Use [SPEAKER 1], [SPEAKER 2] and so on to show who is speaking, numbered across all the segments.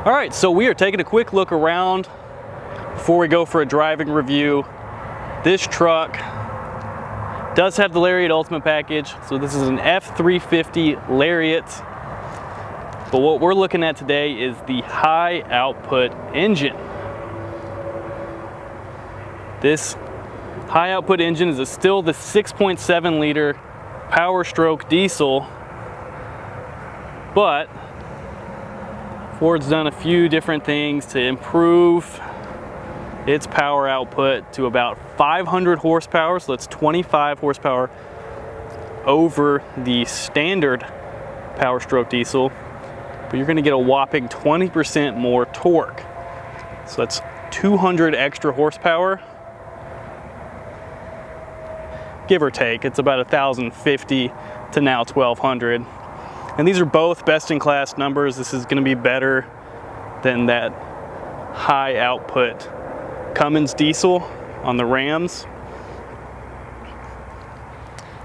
[SPEAKER 1] All right, so we are taking a quick look around before we go for a driving review. This truck does have the Lariat Ultimate package, so this is an F-350 Lariat. But what we're looking at today is the high output engine. This high output engine is still the 6.7 liter Powerstroke diesel, but Ford's done a few different things to improve its power output to about 500 horsepower, so that's 25 horsepower over the standard Powerstroke diesel, but you're going to get a whopping 20% more torque. So that's 200 extra horsepower, give or take. It's about 1,050 to now 1,200. And these are both best-in-class numbers. This is going to be better than that high output Cummins diesel on the Rams.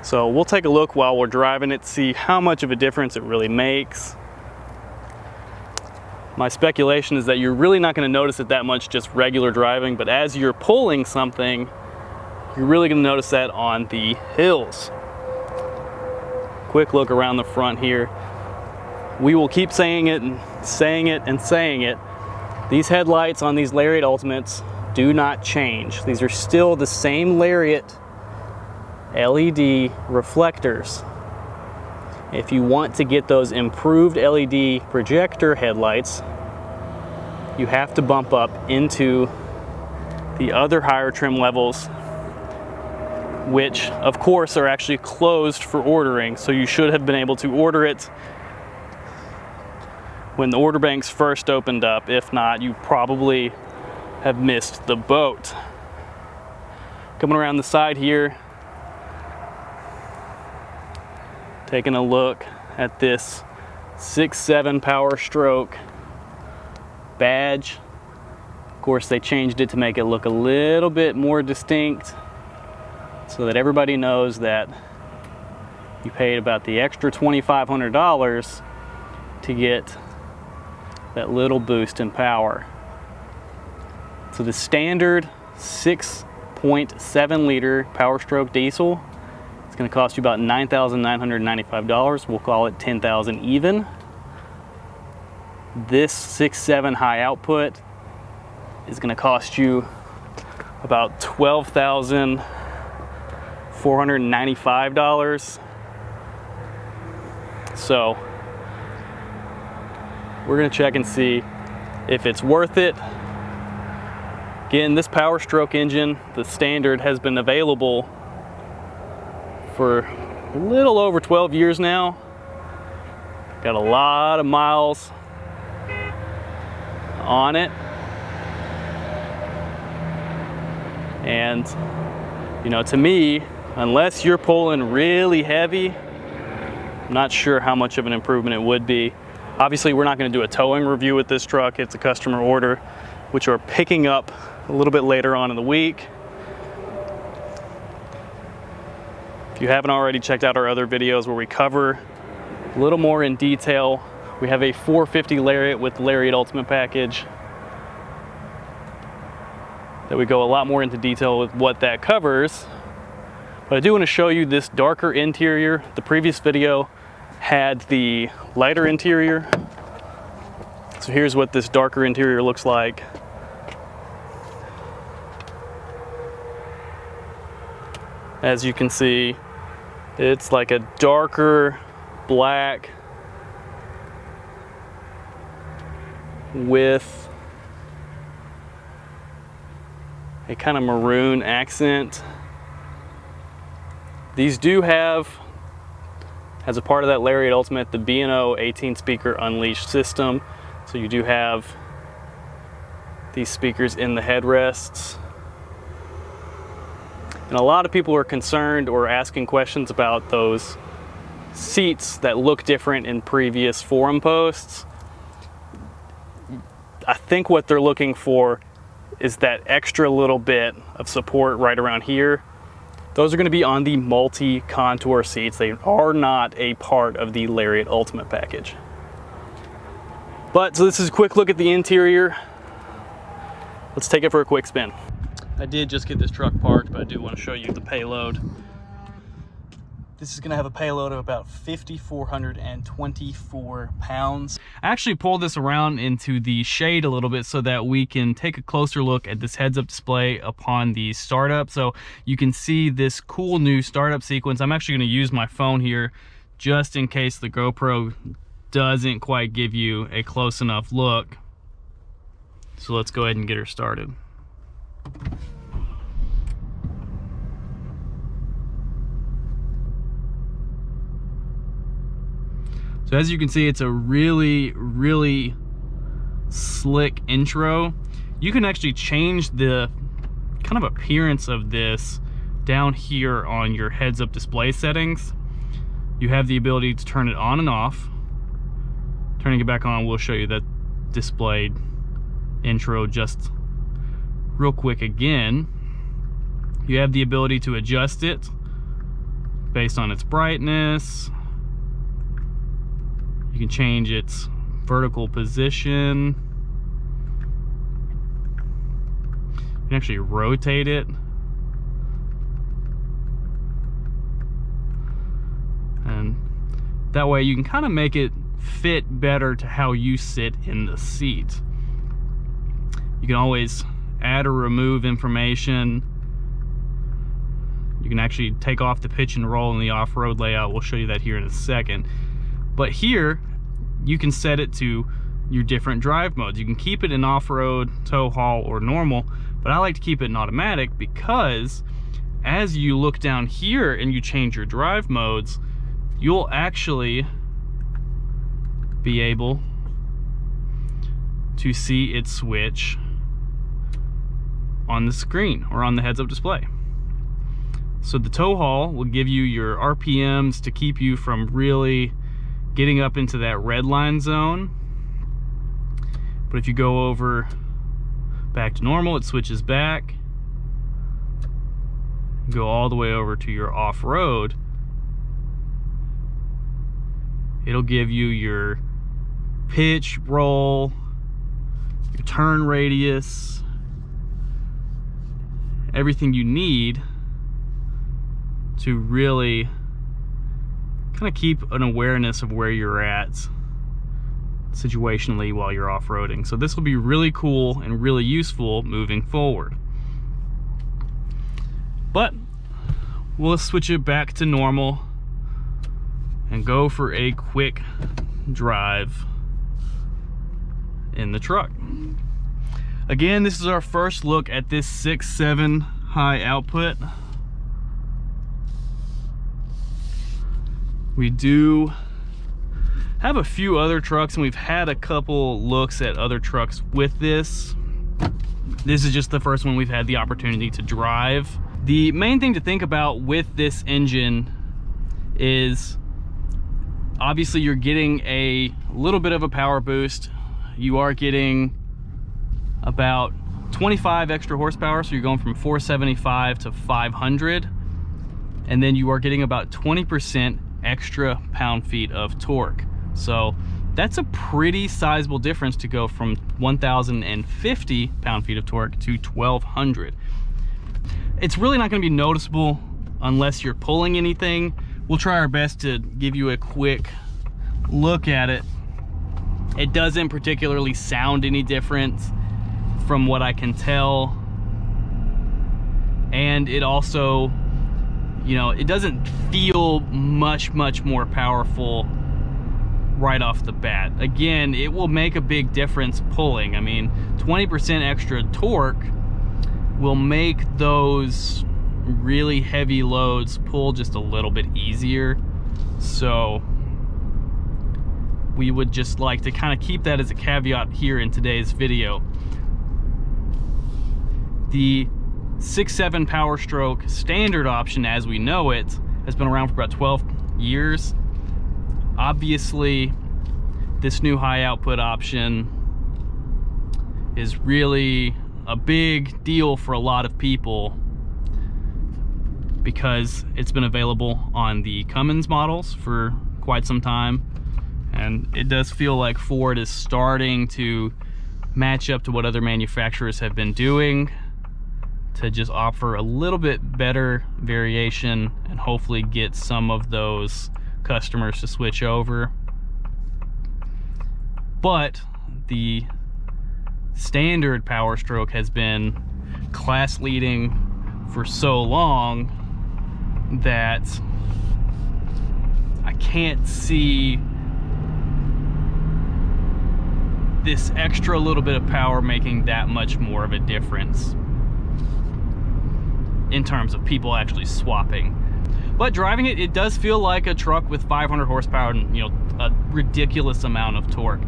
[SPEAKER 1] So we'll take a look while we're driving it, see how much of a difference it really makes. My speculation is that you're really not going to notice it that much just regular driving, but as you're pulling something, you're really going to notice that on the hills. Quick look around the front here. We will keep saying it and saying it and saying it. These headlights on these Lariat Ultimates do not change. These are still the same Lariat LED reflectors. If you want to get those improved LED projector headlights, you have to bump up into the other higher trim levels, which of course are actually closed for ordering. So you should have been able to order it when the order banks first opened up. If not, you probably have missed the boat. Coming around the side here, taking a look at this 6.7 Powerstroke badge. Of course, they changed it to make it look a little bit more distinct so that everybody knows that you paid about the extra $2,500 to get that little boost in power. So the standard 6.7 liter Powerstroke diesel, it's going to cost you about $9,995. We'll call it $10,000 even. This 6.7 high output is going to cost you about $12,495. So we're going to check and see if it's worth it. Again, this Powerstroke engine, the standard, has been available for a little over 12 years now. Got a lot of miles on it. And, you know, to me, unless you're pulling really heavy, I'm not sure how much of an improvement it would be. Obviously, we're not going to do a towing review with this truck. It's a customer order, which we're picking up a little bit later on in the week. If you haven't already checked out our other videos where we cover a little more in detail, we have a 450 Lariat with the Lariat Ultimate package that we go a lot more into detail with what that covers. But I do want to show you this darker interior. The previous video had the lighter interior. So here's what this darker interior looks like. As you can see, it's like a darker black with a kind of maroon accent. These do have, as a part of that Lariat Ultimate, the B&O 18 speaker Unleashed system. So you do have these speakers in the headrests. And a lot of people are concerned or asking questions about those seats that look different in previous forum posts. I think what they're looking for is that extra little bit of support right around here. Those are going to be on the multi-contour seats. They are not a part of the Lariat Ultimate package. But so this is a quick look at the interior. Let's take it for a quick spin. I did just get this truck parked, but I do want to show you the payload. This is gonna have a payload of about 5,424 pounds. I actually pulled this around into the shade a little bit so that we can take a closer look at this heads-up display upon the startup. So you can see this cool new startup sequence. I'm actually gonna use my phone here just in case the GoPro doesn't quite give you a close enough look. So let's go ahead and get her started. So as you can see, it's a really slick intro. You can actually change the kind of appearance of this down here on your heads-up display settings. You have the ability to turn it on and off. Turning it back on will show you that displayed intro just real quick again. You have the ability to adjust it based on its brightness. You can change its vertical position. You can actually rotate it. And that way you can kind of make it fit better to how you sit in the seat. You can always add or remove information. You can actually take off the pitch and roll in the off-road layout. We'll show you that here in a second. But here, you can set it to your different drive modes. You can keep it in off-road, tow haul, or normal, but I like to keep it in automatic because as you look down here and you change your drive modes, you'll actually be able to see it switch on the screen or on the heads-up display. So the tow haul will give you your RPMs to keep you from really getting up into that red line zone. But if you go over back to normal, it switches back. Go all the way over to your off-road. It'll give you your pitch, roll, your turn radius, everything you need to really kind of keep an awareness of where you're at situationally while you're off-roading. So this will be really cool and really useful moving forward. But we'll switch it back to normal and go for a quick drive in the truck. Again, this is our first look at this 6.7 high output. We do have a few other trucks, and we've had a couple looks at other trucks with this. This is just the first one we've had the opportunity to drive. The main thing to think about with this engine is obviously you're getting a little bit of a power boost. You are getting about 25 extra horsepower, so you're going from 475 to 500, and then you are getting about 20% extra pound-feet of torque. So that's a pretty sizable difference to go from 1,050 pound-feet of torque to 1,200. It's really not going to be noticeable unless you're pulling anything. We'll try our best to give you a quick look at it. It doesn't particularly sound any different from what I can tell, and it also, you know, it doesn't feel much more powerful right off the bat. Again, it will make a big difference pulling. I mean, 20% extra torque will make those really heavy loads pull just a little bit easier. So we would just like to kind of keep that as a caveat here in today's video. The 6.7 Powerstroke standard option as we know it has been around for about 12 years. Obviously, this new high output option is really a big deal for a lot of people because it's been available on the Cummins models for quite some time, And it does feel like Ford is starting to match up to what other manufacturers have been doing to just offer a little bit better variation and hopefully get some of those customers to switch over. But the standard Powerstroke has been class leading for so long that I can't see this extra little bit of power making that much more of a difference in terms of people actually swapping. But driving it, it does feel like a truck with 500 horsepower and, you know, a ridiculous amount of torque.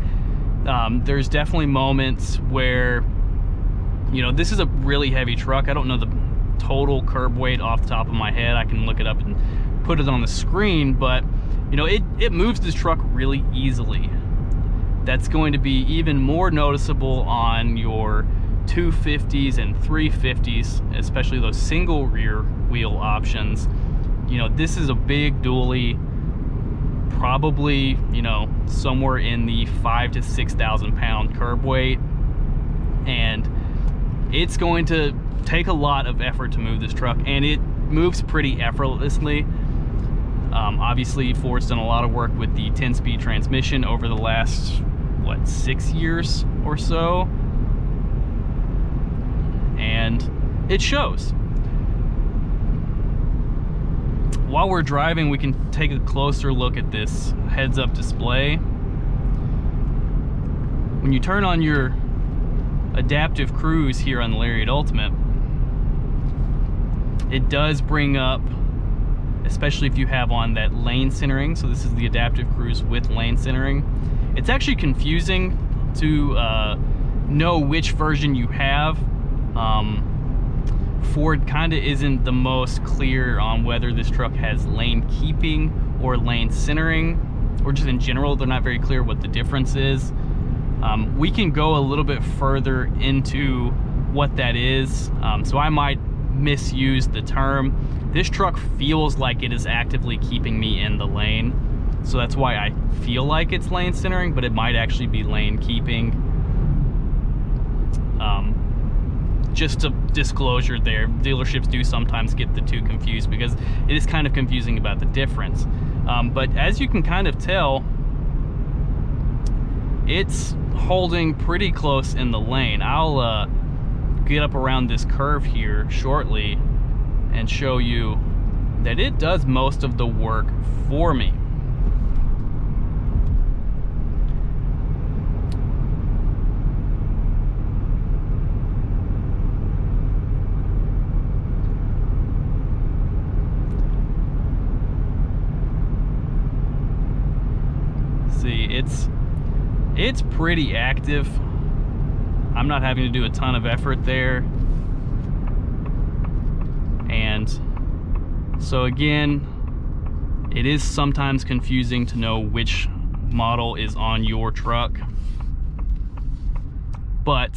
[SPEAKER 1] There's definitely moments where, you know, this is a really heavy truck. I don't know the total curb weight off the top of my head. I can look it up and put it on the screen, but you know, it moves this truck really easily. That's going to be even more noticeable on your 250s and 350s, especially those single rear wheel options. You know, this is a big dually, probably, you know, somewhere in the 5,000 to 6,000 pound curb weight, and it's going to take a lot of effort to move this truck, and it moves pretty effortlessly. Obviously, Ford's done a lot of work with the 10-speed transmission over the last, what, 6 years or so, and it shows. While we're driving, we can take a closer look at this heads-up display. When you turn on your adaptive cruise here on the Lariat Ultimate, it does bring up, especially if you have on that lane centering, so this is the adaptive cruise with lane centering. It's actually confusing to know which version you have. Ford kind of isn't the most clear on whether this truck has lane keeping or lane centering, or just in general, they're not very clear what the difference is. We can go a little bit further into what that is, so I might misuse the term. This truck feels like it is actively keeping me in the lane, so that's why I feel like it's lane centering, but it might actually be lane keeping. Just a disclosure there, dealerships do sometimes get the two confused because it is kind of confusing about the difference. But as you can kind of tell, it's holding pretty close in the lane. I'll get up around this curve here shortly and show you that it does most of the work for me. See, it's pretty active. I'm not having to do a ton of effort there. And so again, it is sometimes confusing to know which model is on your truck, but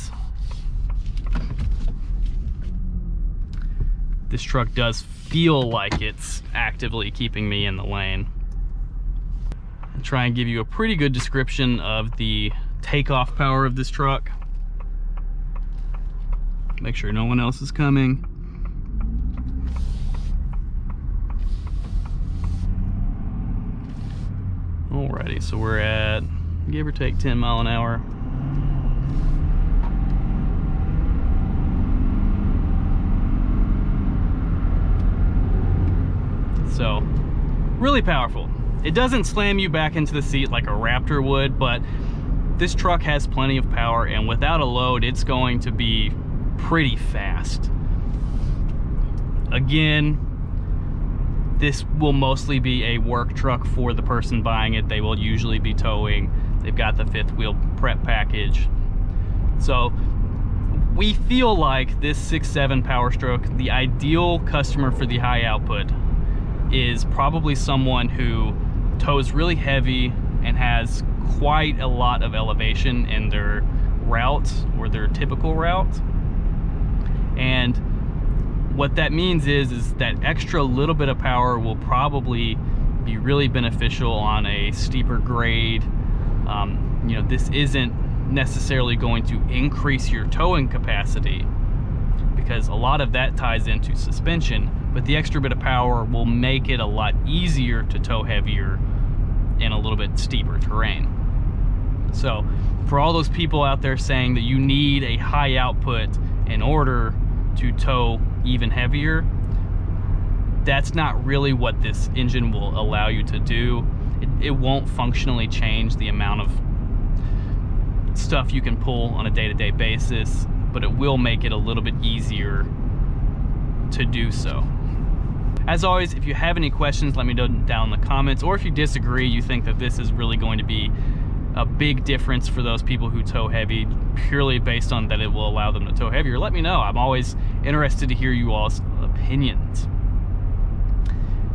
[SPEAKER 1] this truck does feel like it's actively keeping me in the lane. I'll try and give you a pretty good description of the takeoff power of this truck. Make sure no one else is coming. Alrighty, so we're at, give or take, 10 mile an hour. So, really powerful. It doesn't slam you back into the seat like a Raptor would, but this truck has plenty of power, and without a load, it's going to be pretty fast. Again, this will mostly be a work truck for the person buying it. They will usually be towing. They've got the fifth wheel prep package. So we feel like this 6.7 Powerstroke, the ideal customer for the high output, is probably someone who tows really heavy and has quite a lot of elevation in their route or their typical route. And what that means is that extra little bit of power will probably be really beneficial on a steeper grade You know, this isn't necessarily going to increase your towing capacity, because a lot of that ties into suspension, but the extra bit of power will make it a lot easier to tow heavier in a little bit steeper terrain. So for all those people out there saying that you need a high output in order to tow even heavier, that's not really what this engine will allow you to do. It won't functionally change the amount of stuff you can pull on a day-to-day basis, but it will make it a little bit easier to do so. As always, if you have any questions, let me know down in the comments, or if you disagree, you think that this is really going to be a big difference for those people who tow heavy, purely based on that it will allow them to tow heavier, let me know. I'm always interested to hear you all's opinions.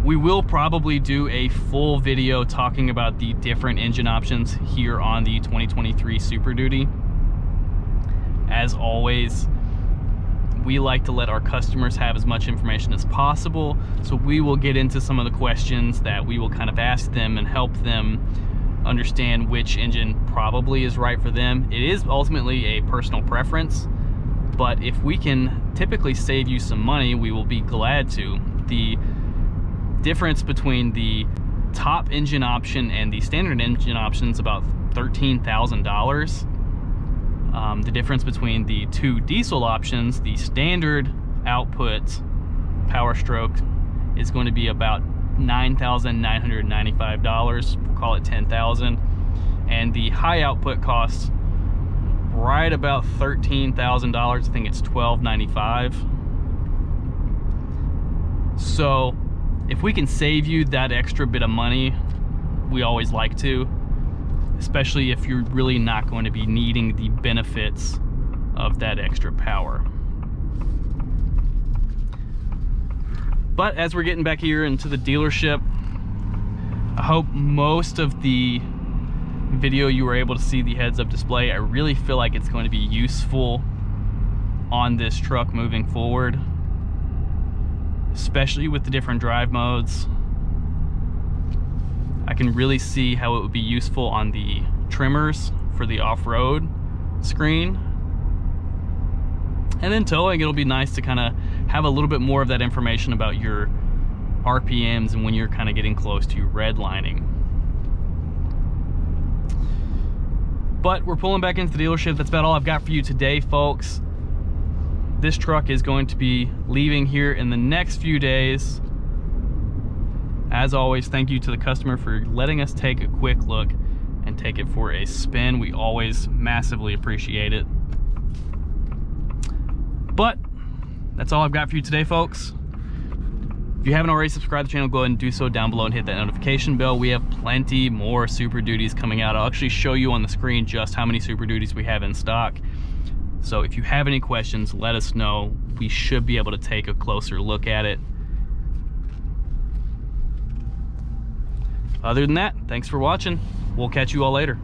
[SPEAKER 1] We will probably do a full video talking about the different engine options here on the 2023 Super Duty. As always, we like to let our customers have as much information as possible, so we will get into some of the questions that we will kind of ask them and help them understand which engine probably is right for them. It is ultimately a personal preference, but if we can typically save you some money, we will be glad to. The difference between the top engine option and the standard engine option is about $13,000. The difference between the two diesel options, the standard output Powerstroke, is going to be about $9,995, we'll call it $10,000, and the high output costs right about $13,000. I think it's $12,995. So if we can save you that extra bit of money, we always like to, especially if you're really not going to be needing the benefits of that extra power. But as we're getting back here into the dealership, I hope most of the video you were able to see the heads-up display. I really feel like it's going to be useful on this truck moving forward, especially with the different drive modes. I can really see how it would be useful on the trimmers for the off-road screen. And then towing, it'll be nice to kind of have a little bit more of that information about your RPMs and when you're kind of getting close to redlining. But we're pulling back into the dealership. That's about all I've got for you today, folks. This truck is going to be leaving here in the next few days. As always, thank you to the customer for letting us take a quick look and take it for a spin. We always massively appreciate it. But that's all I've got for you today, folks. If you haven't already subscribed to the channel, go ahead and do so down below and hit that notification bell. We have plenty more Super Duties coming out. I'll actually show you on the screen just how many Super Duties we have in stock. So if you have any questions, let us know. We should be able to take a closer look at it. Other than that, thanks for watching. We'll catch you all later.